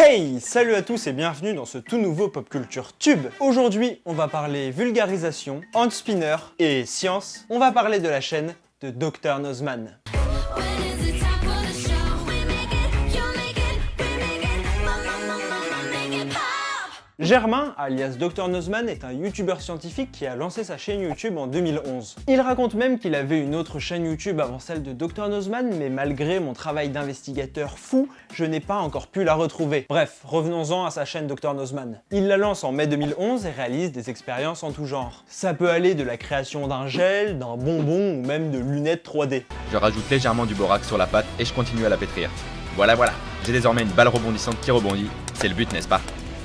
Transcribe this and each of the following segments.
Hey! Salut à tous et bienvenue dans ce tout nouveau Pop Culture Tube. Aujourd'hui, on va parler vulgarisation, hand spinner et science. On va parler de la chaîne de Dr Nozman. Germain, alias Dr Nozman, est un youtubeur scientifique qui a lancé sa chaîne YouTube en 2011. Il raconte même qu'il avait une autre chaîne YouTube avant celle de Dr Nozman, mais malgré mon travail d'investigateur fou, je n'ai pas encore pu la retrouver. Bref, revenons-en à sa chaîne Dr Nozman. Il la lance en mai 2011 et réalise des expériences en tout genre. Ça peut aller de la création d'un gel, d'un bonbon ou même de lunettes 3D. Je rajoute légèrement du borax sur la pâte et je continue à la pétrir. Voilà, j'ai désormais une balle rebondissante qui rebondit, c'est le but, n'est-ce pas?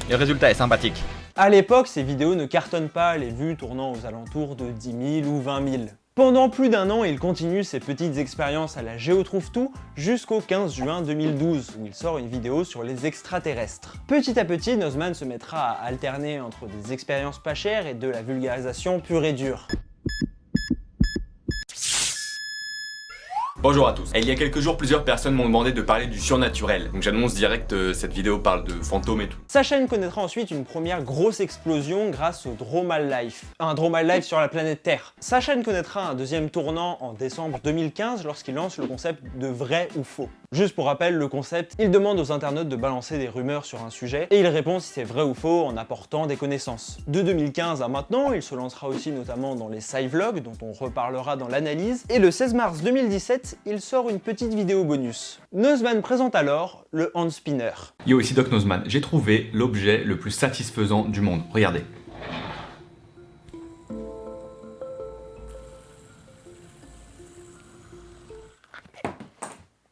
Et le résultat est sympathique. À l'époque, ces vidéos ne cartonnent pas, les vues tournant aux alentours de 10 000 ou 20 000. Pendant plus d'un an, il continue ses petites expériences à la Géotrouve-Tout jusqu'au 15 juin 2012, où il sort une vidéo sur les extraterrestres. Petit à petit, Nozman se mettra à alterner entre des expériences pas chères et de la vulgarisation pure et dure. Bonjour à tous. Et il y a quelques jours, plusieurs personnes m'ont demandé de parler du surnaturel. Donc j'annonce direct, cette vidéo parle de fantômes et tout. Sa chaîne connaîtra ensuite une première grosse explosion grâce au Dromal Life. Un Dromal Life sur la planète Terre. Sa chaîne connaîtra un deuxième tournant en décembre 2015 lorsqu'il lance le concept de vrai ou faux. Juste pour rappel, le concept, il demande aux internautes de balancer des rumeurs sur un sujet et il répond si c'est vrai ou faux en apportant des connaissances. De 2015 à maintenant, il se lancera aussi notamment dans les sci-vlogs dont on reparlera dans l'analyse et le 16 mars 2017, il sort une petite vidéo bonus. Nozman présente alors le hand spinner. Yo, ici Doc Nozman, j'ai trouvé l'objet le plus satisfaisant du monde. Regardez.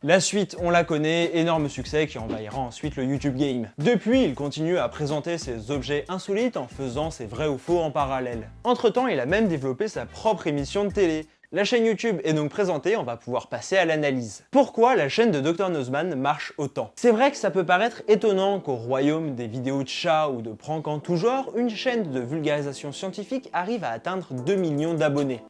La suite, on la connaît, énorme succès qui envahira ensuite le YouTube Game. Depuis, il continue à présenter ses objets insolites en faisant ses vrais ou faux en parallèle. Entre-temps, il a même développé sa propre émission de télé. La chaîne YouTube est donc présentée, on va pouvoir passer à l'analyse. Pourquoi la chaîne de Dr Nozman marche autant? C'est vrai que ça peut paraître étonnant qu'au royaume des vidéos de chats ou de pranks en tout genre, une chaîne de vulgarisation scientifique arrive à atteindre 2 millions d'abonnés.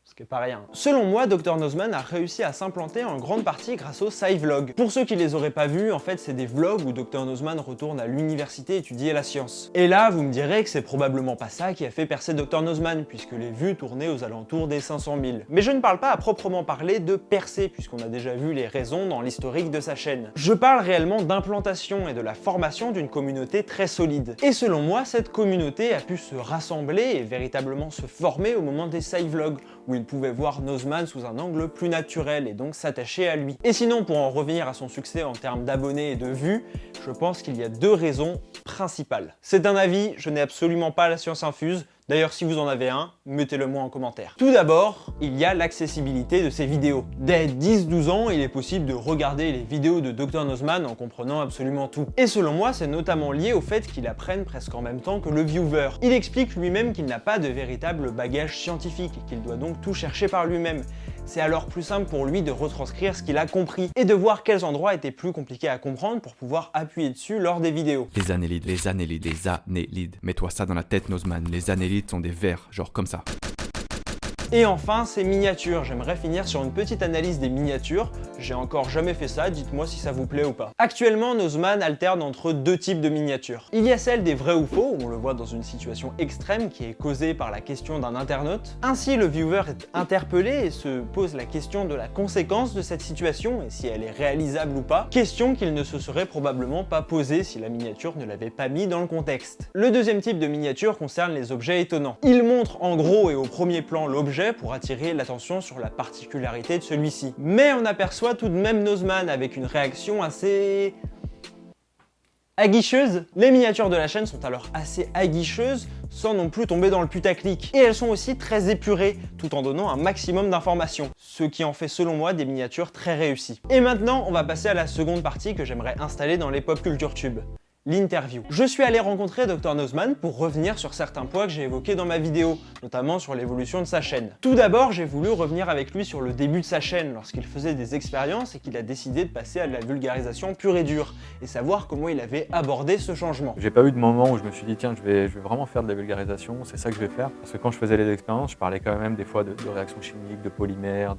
Ce qui est pas rien. Selon moi, Dr Nozman a réussi à s'implanter en grande partie grâce aux sci-vlogs. Pour ceux qui les auraient pas vus, en fait c'est des vlogs où Dr Nozman retourne à l'université étudier la science. Et là, vous me direz que c'est probablement pas ça qui a fait percer Dr Nozman, puisque les vues tournaient aux alentours des 500 000. Mais je ne parle pas à proprement parler de percer, puisqu'on a déjà vu les raisons dans l'historique de sa chaîne. Je parle réellement d'implantation et de la formation d'une communauté très solide. Et selon moi, cette communauté a pu se rassembler et véritablement se former au moment des sci-vlogs, où il pouvait voir Nozman sous un angle plus naturel et donc s'attacher à lui. Et sinon, pour en revenir à son succès en termes d'abonnés et de vues, je pense qu'il y a deux raisons principales. C'est un avis, je n'ai absolument pas la science infuse. D'ailleurs, si vous en avez un, mettez-le moi en commentaire. Tout d'abord, il y a l'accessibilité de ces vidéos. Dès 10-12 ans, il est possible de regarder les vidéos de Dr Nozman en comprenant absolument tout. Et selon moi, c'est notamment lié au fait qu'il apprenne presque en même temps que le viewer. Il explique lui-même qu'il n'a pas de véritable bagage scientifique et qu'il doit donc tout chercher par lui-même. C'est alors plus simple pour lui de retranscrire ce qu'il a compris et de voir quels endroits étaient plus compliqués à comprendre pour pouvoir appuyer dessus lors des vidéos. Les annélides. Mets-toi ça dans la tête, Nozman. Les annélides sont des vers, genre comme ça. Et enfin, ces miniatures. J'aimerais finir sur une petite analyse des miniatures. J'ai encore jamais fait ça, dites-moi si ça vous plaît ou pas. Actuellement, Nozman alterne entre deux types de miniatures. Il y a celle des vrais ou faux, où on le voit dans une situation extrême qui est causée par la question d'un internaute. Ainsi, le viewer est interpellé et se pose la question de la conséquence de cette situation et si elle est réalisable ou pas. Question qu'il ne se serait probablement pas posée si la miniature ne l'avait pas mis dans le contexte. Le deuxième type de miniature concerne les objets étonnants. Il montre en gros et au premier plan l'objet pour attirer l'attention sur la particularité de celui-ci. Mais on aperçoit tout de même Nozman avec une réaction assez aguicheuse. Les miniatures de la chaîne sont alors assez aguicheuses sans non plus tomber dans le putaclic. Et elles sont aussi très épurées, tout en donnant un maximum d'informations, ce qui en fait selon moi des miniatures très réussies. Et maintenant, on va passer à la seconde partie que j'aimerais installer dans les Pop Culture Tube. l'interview. Je suis allé rencontrer Dr Nozman pour revenir sur certains points que j'ai évoqués dans ma vidéo, notamment sur l'évolution de sa chaîne. Tout d'abord, j'ai voulu revenir avec lui sur le début de sa chaîne, lorsqu'il faisait des expériences et qu'il a décidé de passer à de la vulgarisation pure et dure, et savoir comment il avait abordé ce changement. J'ai pas eu de moment où je me suis dit tiens je vais vraiment faire de la vulgarisation, c'est ça que je vais faire. Parce que quand je faisais les expériences, je parlais quand même des fois de réactions chimiques, de polymères,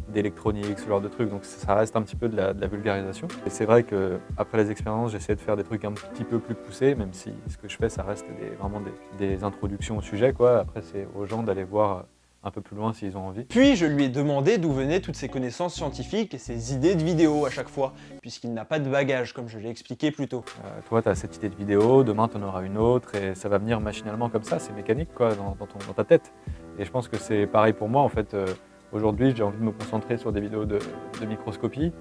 d'électronique, ce genre de trucs, donc ça reste un petit peu de la vulgarisation. Et c'est vrai qu'après les expériences, j'essaie de faire des trucs un petit peu plus poussés, même si ce que je fais, ça reste vraiment des introductions au sujet, quoi. Après, c'est aux gens d'aller voir un peu plus loin s'ils ont envie. Puis je lui ai demandé d'où venaient toutes ces connaissances scientifiques et ces idées de vidéo à chaque fois, puisqu'il n'a pas de bagage, comme je l'ai expliqué plus tôt. Toi, tu as cette idée de vidéo, demain tu en auras une autre, et ça va venir machinalement comme ça, c'est mécanique quoi, dans ta tête. Et je pense que c'est pareil pour moi, en fait. Aujourd'hui, j'ai envie de me concentrer sur des vidéos de microscopie,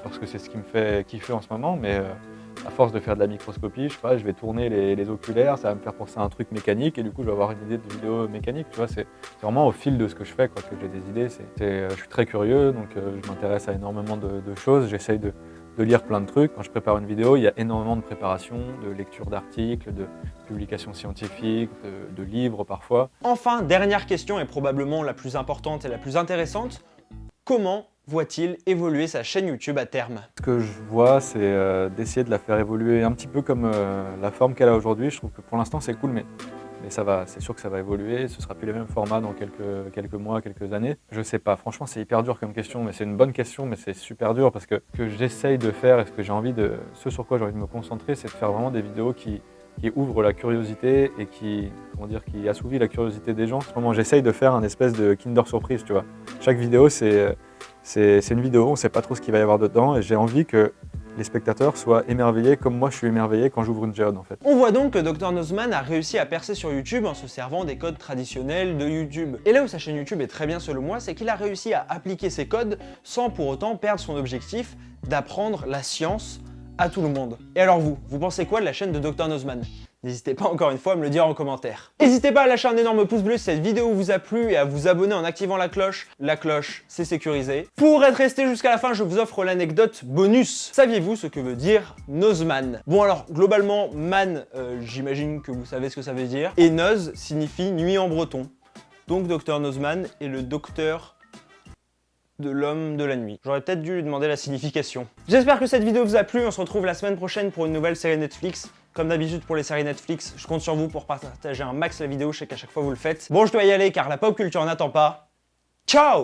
parce que c'est ce qui me fait kiffer en ce moment, mais à force de faire de la microscopie, je sais pas, je vais tourner les oculaires, ça va me faire penser à un truc mécanique et du coup je vais avoir une idée de vidéo mécanique, tu vois, c'est vraiment au fil de ce que je fais quoi, que j'ai des idées. Je suis très curieux, donc je m'intéresse à énormément de choses, j'essaye de lire plein de trucs. Quand je prépare une vidéo, il y a énormément de préparation, de lecture d'articles, de publications scientifiques, de livres parfois. Enfin, dernière question et probablement la plus importante et la plus intéressante, comment voit-il évoluer sa chaîne YouTube à terme? Ce que je vois, c'est d'essayer de la faire évoluer un petit peu comme la forme qu'elle a aujourd'hui. Je trouve que pour l'instant c'est cool, mais c'est sûr que ça va évoluer. Ce sera plus les mêmes formats dans quelques mois, quelques années. Je sais pas, franchement c'est hyper dur comme question, mais c'est une bonne question, mais c'est super dur parce que ce que j'essaye de faire et ce sur quoi j'ai envie de me concentrer, c'est de faire vraiment des vidéos qui ouvrent la curiosité et qui assouvit la curiosité des gens. En ce moment, j'essaye de faire un espèce de Kinder Surprise, tu vois. Chaque vidéo, c'est une vidéo, on ne sait pas trop ce qu'il va y avoir dedans et j'ai envie que les spectateurs soient émerveillés comme moi je suis émerveillé quand j'ouvre une géode en fait. On voit donc que Dr Nozman a réussi à percer sur YouTube en se servant des codes traditionnels de YouTube. Et là où sa chaîne YouTube est très bien selon moi, c'est qu'il a réussi à appliquer ces codes sans pour autant perdre son objectif d'apprendre la science à tout le monde. Et alors vous pensez quoi de la chaîne de Dr Nozman? N'hésitez pas encore une fois à me le dire en commentaire. N'hésitez pas à lâcher un énorme pouce bleu si cette vidéo vous a plu et à vous abonner en activant la cloche. La cloche, c'est sécurisé. Pour être resté jusqu'à la fin, je vous offre l'anecdote bonus. Saviez-vous ce que veut dire Nozman? Bon alors, globalement, man, j'imagine que vous savez ce que ça veut dire. Et Noz signifie nuit en breton. Donc Dr Nozman est le docteur de l'homme de la nuit. J'aurais peut-être dû lui demander la signification. J'espère que cette vidéo vous a plu, on se retrouve la semaine prochaine pour une nouvelle série Netflix. Comme d'habitude pour les séries Netflix, je compte sur vous pour partager un max la vidéo, je sais qu'à chaque fois vous le faites. Bon, je dois y aller car la pop culture n'attend pas. Ciao!